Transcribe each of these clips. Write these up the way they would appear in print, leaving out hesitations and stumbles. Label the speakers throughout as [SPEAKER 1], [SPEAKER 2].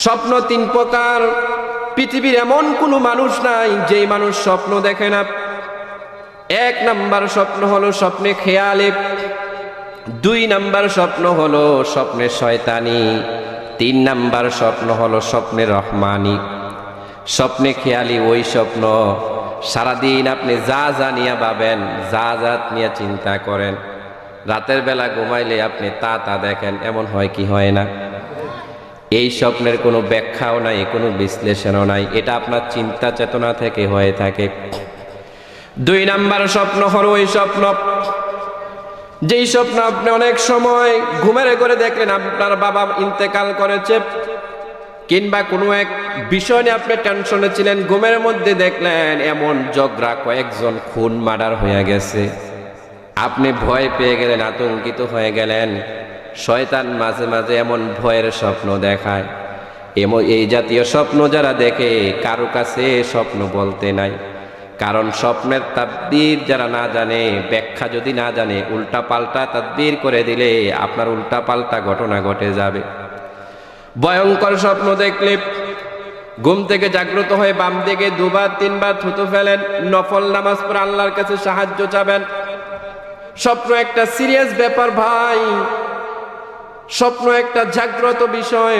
[SPEAKER 1] স্বপ্ন তিন প্রকার। পৃথিবীর এমন কোনো মানুষ নাই যেই মানুষ স্বপ্ন দেখে না। এক নাম্বার স্বপ্ন হলো স্বপ্নে খেয়ালে, দুই নাম্বার স্বপ্ন হলো স্বপ্নে শয়তানি, তিন নাম্বার স্বপ্ন হলো স্বপ্নে রহমানি। স্বপ্নে খেয়ালি ওই স্বপ্ন সারাদিন আপনি যা যা নিয়ে ভাবেন, যা যা নিয়ে চিন্তা করেন, রাতের বেলা ঘুমাইলে আপনি তা তা দেখেন, এমন হয় কি হয় না? এই স্বপ্নের কোনো ব্যাখ্যাও নাই, কোনো বিশ্লেষণও নাই, এটা আপনার চিন্তা চেতনা থেকে হয়ে থাকে। দুই নাম্বার স্বপ্ন হলো ওই স্বপ্ন যেই স্বপ্ন আপনি অনেক সময় ঘুমের ঘরে দেখলেন আপনার বাবা ইন্তেকাল করেছে, কিংবা কোনো এক বিষয় নিয়ে আপনি টেনশনে ছিলেন, ঘুমের মধ্যে দেখলেন এমন ঝগড়া, কয়েকজন খুন মার্ডার হয়ে গেছে, আপনি ভয় পেয়ে গেলেন, আতঙ্কিত হয়ে গেলেন। শয়তান মাঝে মাঝে এমন ভয়ের স্বপ্ন দেখায়। এই জাতীয় স্বপ্ন যারা দেখে কারো কাছে স্বপ্ন বলতে নাই, কারণ স্বপ্নের তাদবীর যারা না জানে, ব্যাখ্যা যদি না জানে, উল্টা পাল্টা তাদবীর করে দিলে আপনার উল্টা পাল্টা ঘটনা ঘটে যাবে। ভয়ঙ্কর স্বপ্ন দেখলে ঘুম থেকে জাগ্রত হয়ে বাম দিকে দুবার তিনবার থুতু ফেলেন, নফল নামাজ পড়ে আল্লাহর কাছে সাহায্য চাবেন। স্বপ্ন একটা সিরিয়াস ব্যাপার ভাই, স্বপ্ন একটা জাগ্রত বিষয়।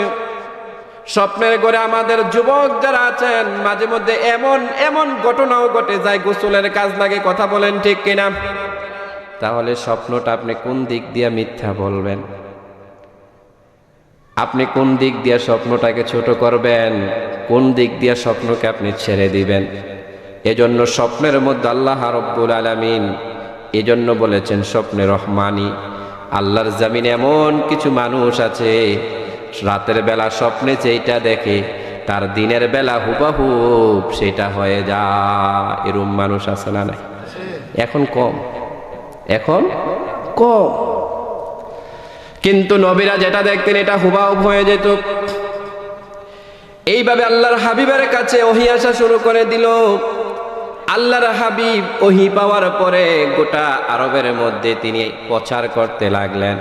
[SPEAKER 1] স্বপ্নের ঘরে আমাদের যুবক যারা আছেন মাঝে মধ্যে এমন এমন ঘটনাও ঘটে যায়, গোসলের কাজ লাগে, কথা বলেন ঠিক কিনা? তাহলে স্বপ্নটা আপনি কোন দিক দিয়ে মিথ্যা বলবেন? আপনি কোন দিক দিয়ে স্বপ্নটাকে ছোট করবেন? কোন দিক দিয়ে স্বপ্নকে আপনি ছেড়ে দিবেন? এজন্য স্বপ্নের মধ্যে আল্লাহ রাব্বুল আলামিন এজন্য বলেছেন স্বপ্নে রহমানি। আল্লাহর জমিনে এমন কিছু মানুষ আছে রাতের বেলা স্বপ্নে যেটা দেখে তার দিনের বেলা হুবহুব সেটা হয়ে যায়। এরকম মানুষ আছে না নাই? এখন কম, এখন কম, কিন্তু নবীরা যেটা দেখতেন এটা হুবহুব হয়ে যেত। এইভাবে আল্লাহর হাবিবের কাছে ওহী আসা শুরু করে দিল। আল্লাহর হাবিব ওহী পাওয়ার পরে গোটা আরবের মধ্যে তিনি প্রচার করতে লাগলেন।